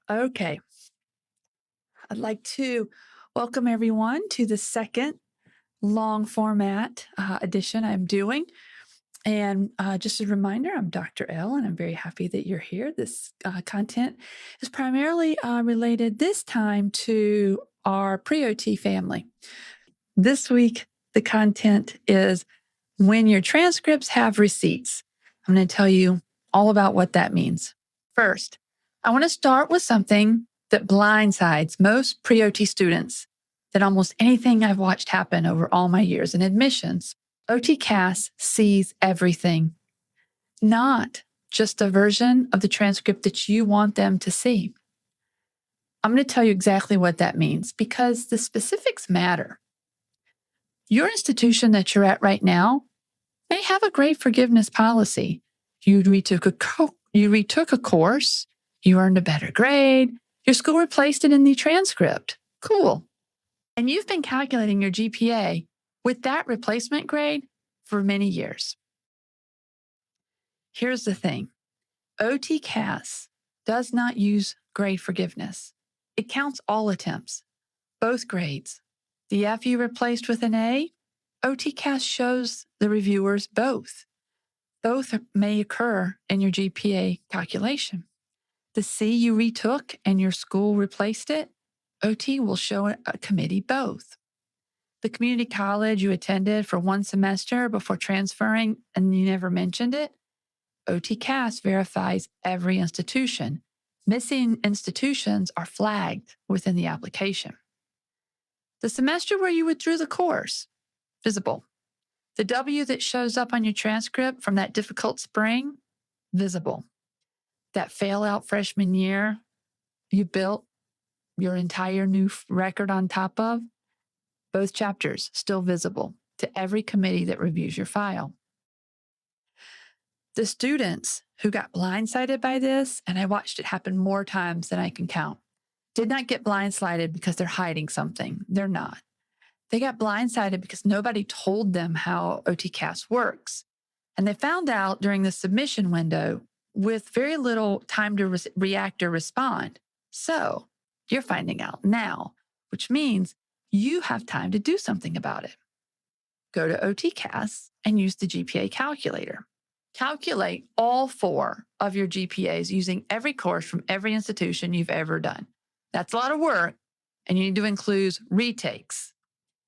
Okay, I'd like to welcome everyone to the second long format edition I'm doing. And just a reminder, I'm Dr. L, and I'm very happy that you're here. This content is primarily related this time to our pre-OT family. This week, the content is when your transcripts have receipts. I'm going to tell you all about what that means. First, I want to start with something that blindsides most pre-OT students than almost anything I've watched happen over all my years in admissions. OTCAS sees everything, not just a version of the transcript that you want them to see. I'm going to tell you exactly what that means because the specifics matter. Your institution that you're at right now may have a grade forgiveness policy. You retook a course, you earned a better grade, your school replaced it in the transcript. Cool. And you've been calculating your GPA with that replacement grade for many years. Here's the thing. OTCAS does not use grade forgiveness. It counts all attempts, both grades. The F you replaced with an A, OTCAS shows the reviewers both. Both may occur in your GPA calculation. The C you retook and your school replaced it, OT will show a committee both. The community college you attended for one semester before transferring and you never mentioned it, OTCAS verifies every institution. Missing institutions are flagged within the application. The semester where you withdrew the course, visible. The W that shows up on your transcript from that difficult spring, visible. That fail out freshman year you built your entire new record on top of, both chapters still visible to every committee that reviews your file. The students who got blindsided by this, and I watched it happen more times than I can count, did not get blindsided because they're hiding something. They're not. They got blindsided because nobody told them how OTCAS works. And they found out during the submission window with very little time to react or respond. So you're finding out now, which means you have time to do something about it. Go to OTCAS and use the GPA calculator. Calculate all 4 of your GPAs using every course from every institution you've ever done. That's a lot of work, and you need to include retakes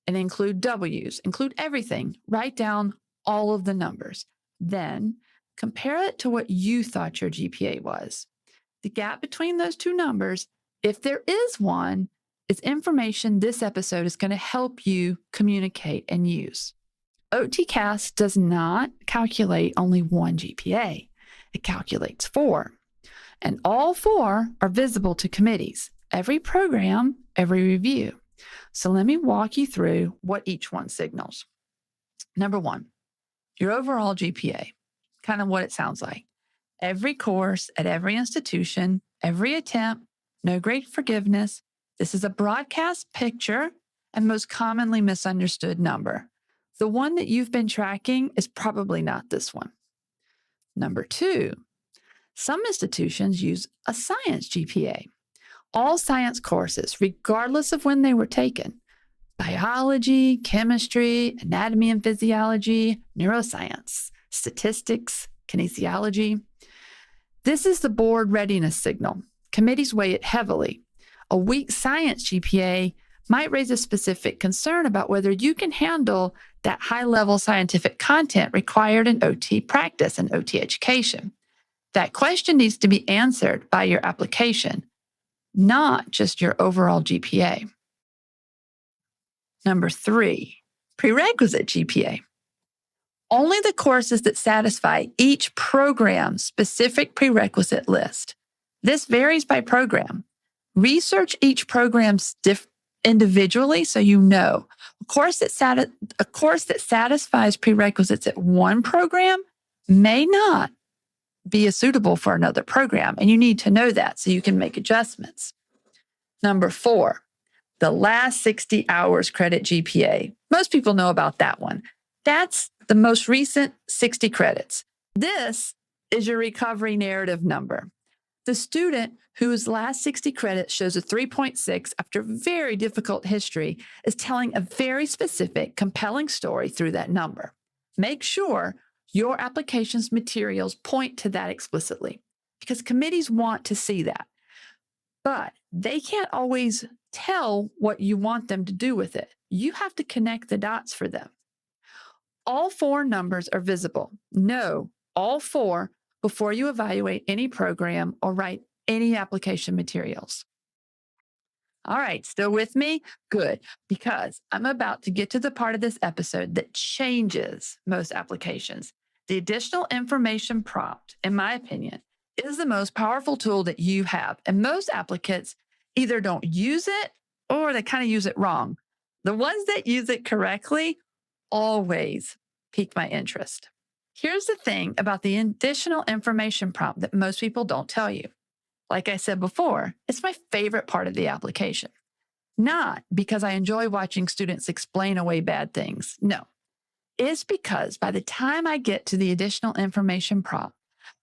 and include W's, include everything. Write down all of the numbers. Then compare it to what you thought your GPA was. The gap between those two numbers, if there is one, is information this episode is going to help you communicate and use. OTCAS does not calculate only one GPA. It calculates 4. And all 4 are visible to committees, every program, every review. So let me walk you through what each one signals. Number 1, your overall GPA, kind of what it sounds like. Every course at every institution, every attempt, no grade forgiveness. This is a broadcast picture and most commonly misunderstood number. The one that you've been tracking is probably not this one. Number 2, some institutions use a science GPA. All science courses, regardless of when they were taken, biology, chemistry, anatomy and physiology, neuroscience, statistics, kinesiology. This is the board readiness signal. Committees weigh it heavily. A weak science GPA might raise a specific concern about whether you can handle that high-level scientific content required in OT practice and OT education. That question needs to be answered by your application, not just your overall GPA. Number 3, prerequisite GPA. Only the courses that satisfy each program's specific prerequisite list. This varies by program. Research each program individually so you know. A course that satisfies prerequisites at one program may not be suitable for another program, and you need to know that so you can make adjustments. Number 4, the last 60 hours credit GPA. Most people know about that one. That's the most recent 60 credits. This is your recovery narrative number. The student whose last 60 credits shows a 3.6 after very difficult history is telling a very specific, compelling story through that number. Make sure your application's materials point to that explicitly because committees want to see that. But they can't always tell what you want them to do with it. You have to connect the dots for them. All 4 numbers are visible. Know all 4 before you evaluate any program or write any application materials. All right, still with me? Good, because I'm about to get to the part of this episode that changes most applications. The additional information prompt, in my opinion, is the most powerful tool that you have. And most applicants either don't use it or they kind of use it wrong. The ones that use it correctly always pique my interest. Here's the thing about the additional information prompt that most people don't tell you. Like I said before, it's my favorite part of the application. Not because I enjoy watching students explain away bad things. No, it's because by the time I get to the additional information prompt,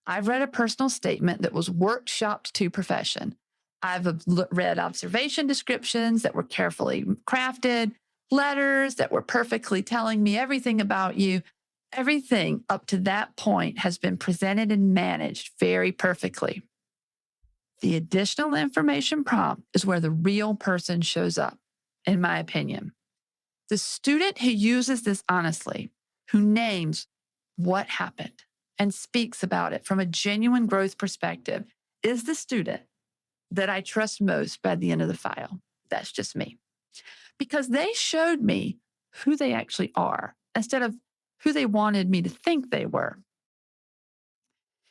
I've read a personal statement that was workshopped to perfection. I've read observation descriptions that were carefully crafted, letters that were perfectly telling me everything about you. Everything up to that point has been presented and managed very perfectly. The additional information prompt is where the real person shows up, in my opinion. The student who uses this honestly, who names what happened and speaks about it from a genuine growth perspective, is the student that I trust most by the end of the file. That's just me. Because they showed me who they actually are instead of who they wanted me to think they were.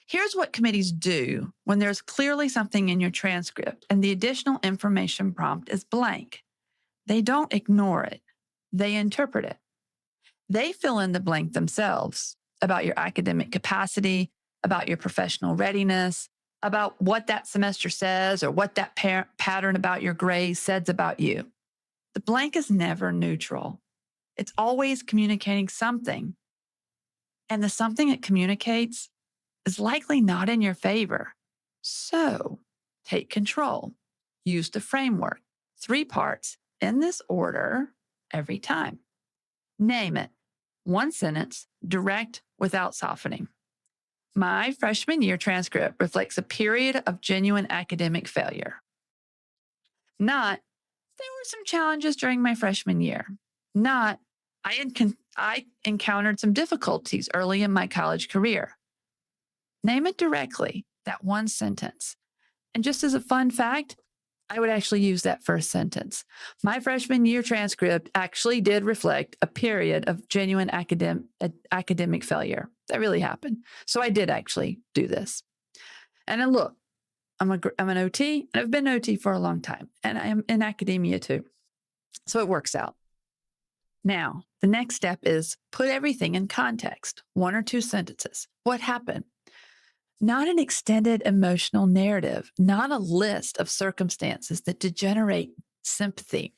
Here's what committees do when there's clearly something in your transcript and the additional information prompt is blank. They don't ignore it. They interpret it. They fill in the blank themselves about your academic capacity, about your professional readiness, about what that semester says or what that pattern about your grades says about you. The blank is never neutral. It's always communicating something. And the something it communicates is likely not in your favor. So take control. Use the framework. 3 parts in this order every time. Name it. 1 sentence, direct without softening. My freshman year transcript reflects a period of genuine academic failure. Not, there were some challenges during my freshman year. Not, I encountered some difficulties early in my college career. Name it directly, that 1 sentence. And just as a fun fact, I would actually use that first sentence. My freshman year transcript actually did reflect a period of genuine academic failure. That really happened. So I did actually do this. And then look, I'm an OT, and I've been an OT for a long time, and I am in academia too. So it works out. Now, the next step is put everything in context, 1 or 2 sentences. What happened? Not an extended emotional narrative, not a list of circumstances that degenerate sympathy.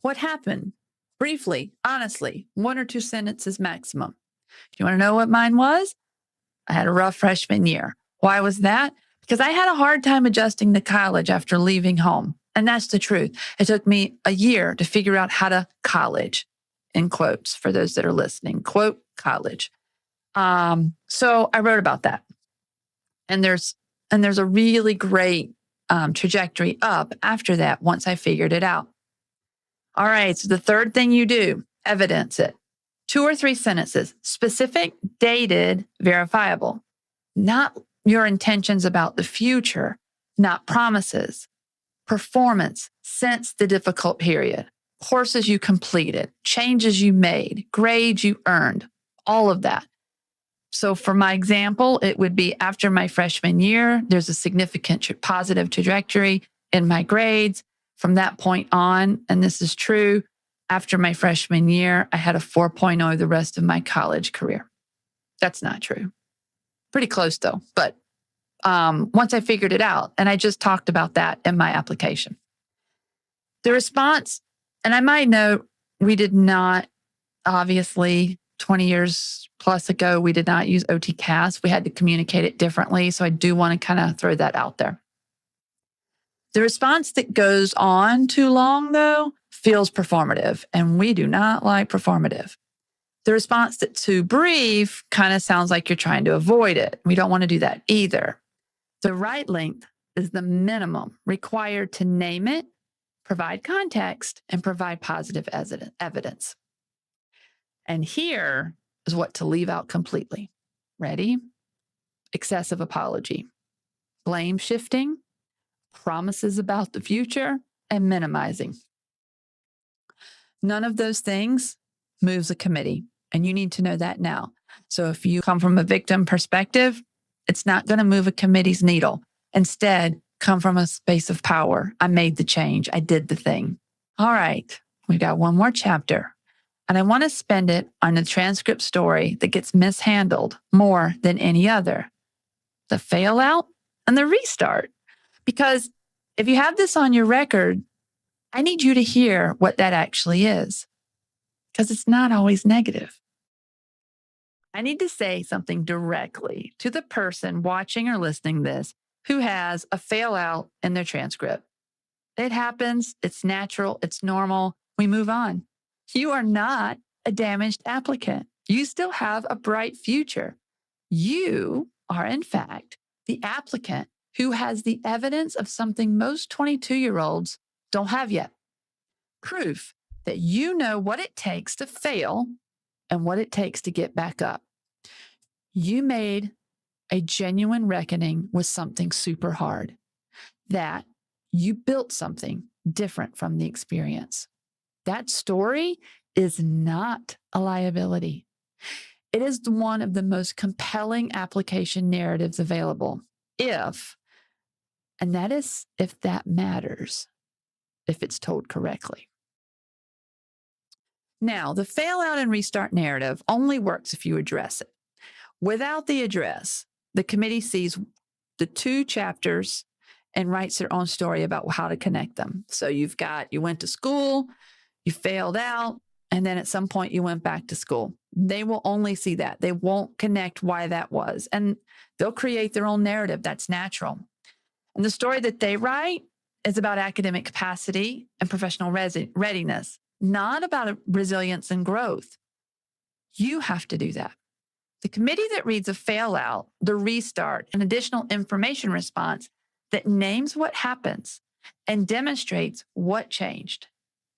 What happened? Briefly, honestly, 1 or 2 sentences maximum. You want to know what mine was? I had a rough freshman year. Why was that? Because I had a hard time adjusting to college after leaving home. And that's the truth. It took me a year to figure out how to college, in quotes, for those that are listening, quote, college. So I wrote about that. And there's a really great trajectory up after that once I figured it out. All right, so the third thing you do, evidence it. 2 or 3 sentences, specific, dated, verifiable. Not your intentions about the future, not promises. Performance since the difficult period. Courses you completed, changes you made, grades you earned, all of that. So for my example, it would be after my freshman year, there's a significant positive trajectory in my grades. From that point on, and this is true, after my freshman year, I had a 4.0 the rest of my college career. That's not true. Pretty close though. But once I figured it out, and I just talked about that in my application. The response, and I might note, we did not, obviously, 20 years plus ago, we did not use OTCAS. We had to communicate it differently. So I do want to kind of throw that out there. The response that goes on too long, though, feels performative, and we do not like performative. The response that's too brief kind of sounds like you're trying to avoid it. We don't want to do that either. The right length is the minimum required to name it, provide context, and provide positive evidence. And here is what to leave out completely. Ready? Excessive apology, blame shifting, promises about the future, and minimizing. None of those things moves a committee, and you need to know that now. So if you come from a victim perspective, it's not going to move a committee's needle. Instead, come from a space of power. I made the change. I did the thing. All right, we've got one more chapter, and I want to spend it on a transcript story that gets mishandled more than any other: the fail out and the restart. Because if you have this on your record, I need you to hear what that actually is, because it's not always negative. I need to say something directly to the person watching or listening to this who has a fail out in their transcript. It happens. It's natural. It's normal. We move on. You are not a damaged applicant. You still have a bright future. You are, in fact, the applicant who has the evidence of something most 22-year-olds don't have yet. Proof that you know what it takes to fail and what it takes to get back up. You made a genuine reckoning with something super hard, that you built something different from the experience. That story is not a liability. It is one of the most compelling application narratives available, and that is if that matters, if it's told correctly. Now, the fail out and restart narrative only works if you address it. Without the address, the committee sees the two chapters and writes their own story about how to connect them. So you went to school, you failed out, and then at some point you went back to school. They will only see that. They won't connect why that was. And they'll create their own narrative. That's natural. And the story that they write is about academic capacity and professional readiness, not about resilience and growth. You have to do that. The committee that reads a fail out, the restart, and additional information response that names what happens and demonstrates what changed,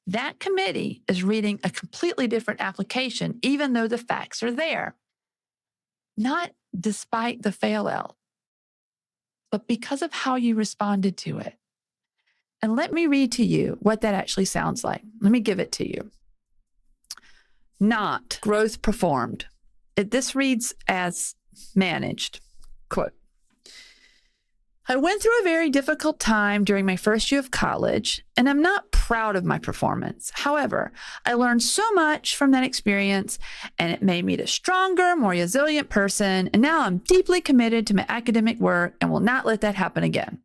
that committee is reading a completely different application, even though the facts are there. Not despite the fail out, but because of how you responded to it. And let me read to you what that actually sounds like. Let me give it to you. Not growth performed. This reads as managed. Quote, I went through a very difficult time during my first year of college, and I'm not proud of my performance. However, I learned so much from that experience, and it made me a stronger, more resilient person, and now I'm deeply committed to my academic work and will not let that happen again.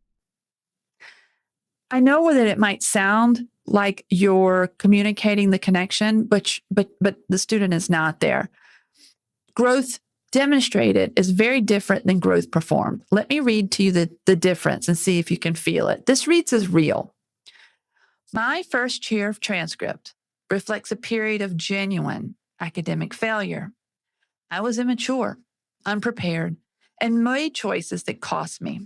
I know that it might sound like you're communicating the connection, but the student is not there. Growth demonstrated is very different than growth performed. Let me read to you the difference and see if you can feel it. This reads as real. My first year of transcript reflects a period of genuine academic failure. I was immature, unprepared, and made choices that cost me.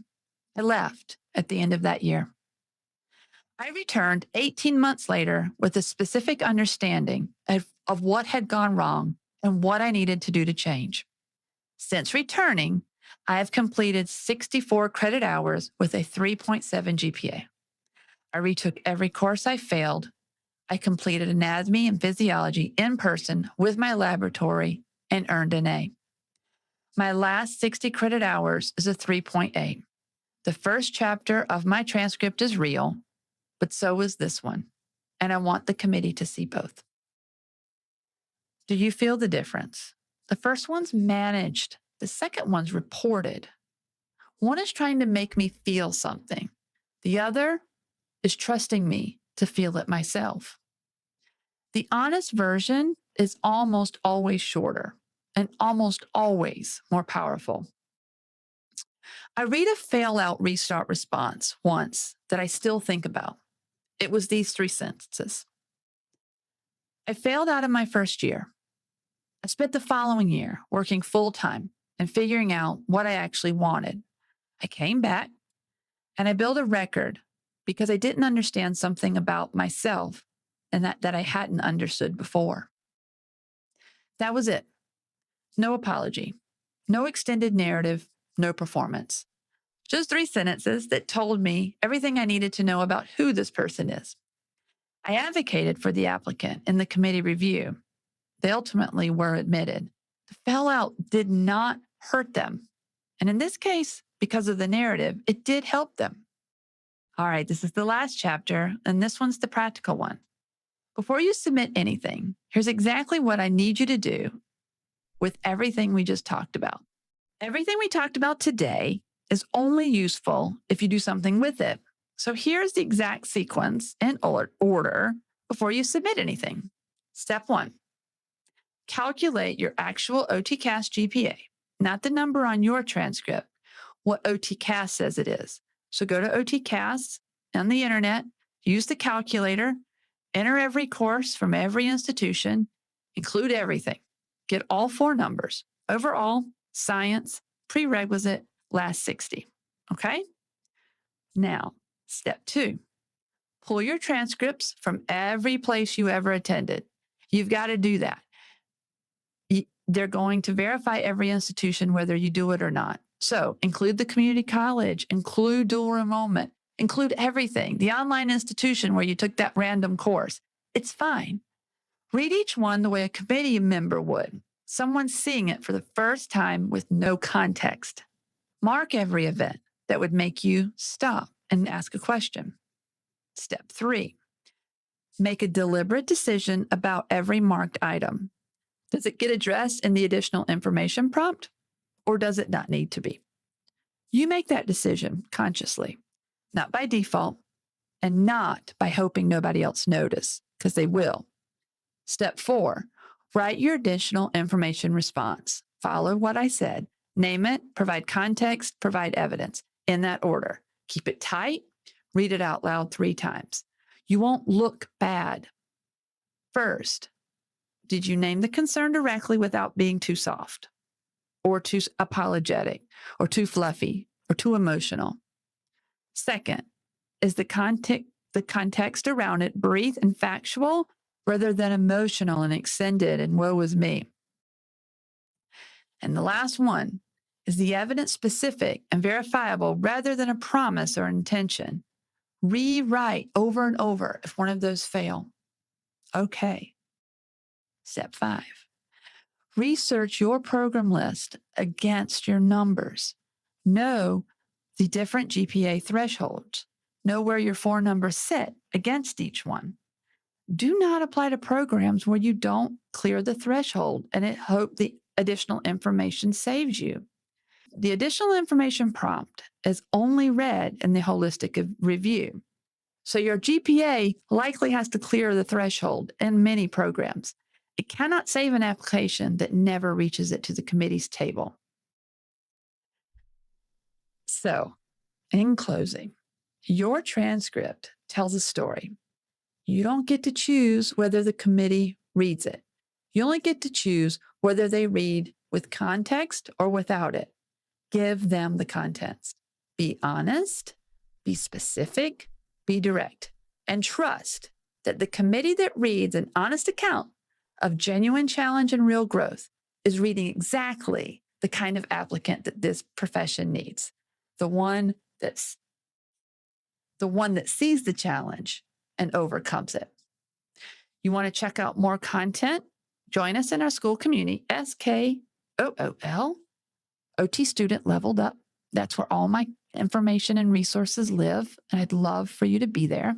I left at the end of that year. I returned 18 months later with a specific understanding of what had gone wrong and what I needed to do to change. Since returning, I have completed 64 credit hours with a 3.7 GPA. I retook every course I failed. I completed anatomy and physiology in person with my laboratory and earned an A. My last 60 credit hours is a 3.8. The first chapter of my transcript is real, but so is this one, and I want the committee to see both. Do you feel the difference? The first one's managed. The second one's reported. One is trying to make me feel something. The other is trusting me to feel it myself. The honest version is almost always shorter and almost always more powerful. I read a fail out restart response once that I still think about. It was these 3 sentences. I failed out of my first year. I spent the following year working full time and figuring out what I actually wanted. I came back and I built a record because I didn't understand something about myself and that I hadn't understood before. That was it. No apology, no extended narrative, no performance. Just 3 sentences that told me everything I needed to know about who this person is. I advocated for the applicant in the committee review. They ultimately were admitted. The fallout did not hurt them. And in this case, because of the narrative, it did help them. All right, this is the last chapter, and this one's the practical one. Before you submit anything, here's exactly what I need you to do with everything we just talked about. Everything we talked about today is only useful if you do something with it. So here's the exact sequence and order before you submit anything. Step 1, calculate your actual OTCAS GPA, not the number on your transcript, what OTCAS says it is. So go to OTCAS on the internet, use the calculator, enter every course from every institution, include everything. Get all 4 numbers: overall, science, prerequisite, last 60. Okay? Now, step 2, pull your transcripts from every place you ever attended. You've got to do that. They're going to verify every institution, whether you do it or not. So include the community college, include dual enrollment, include everything, the online institution where you took that random course. It's fine. Read each one the way a committee member would, someone seeing it for the first time with no context. Mark every event that would make you stop and ask a question. Step 3, make a deliberate decision about every marked item. Does it get addressed in the additional information prompt, or does it not need to be? You make that decision consciously, not by default, and not by hoping nobody else notices, because they will. Step 4, write your additional information response. Follow what I said. Name it, provide context, provide evidence in that order. Keep it tight. Read it out loud 3 times. You won't look bad. First, did you name the concern directly without being too soft or too apologetic or too fluffy or too emotional? Second, is the context around it brief and factual rather than emotional and extended and woe is me? And the last one, is the evidence specific and verifiable rather than a promise or intention? Rewrite over and over if one of those fail. Okay. Step 5, research your program list against your numbers. Know the different GPA thresholds. Know where your 4 numbers sit against each one. Do not apply to programs where you don't clear the threshold and hope the additional information saves you. The additional information prompt is only read in the holistic review. So your GPA likely has to clear the threshold in many programs. It cannot save an application that never reaches it to the committee's table. So, in closing, your transcript tells a story. You don't get to choose whether the committee reads it. You only get to choose whether they read with context or without it. Give them the context. Be honest, be specific, be direct, and trust that the committee that reads an honest account of genuine challenge and real growth is reading exactly the kind of applicant that this profession needs. The one that sees the challenge and overcomes it. You want to check out more content? Join us in our Skool community, SKOOL, OT Student Leveled Up. That's where all my information and resources live, and I'd love for you to be there.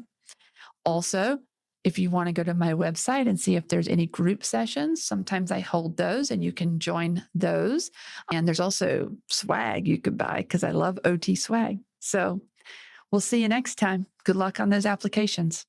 Also, if you want to go to my website and see if there's any group sessions, sometimes I hold those and you can join those. And there's also swag you could buy because I love OT swag. So we'll see you next time. Good luck on those applications.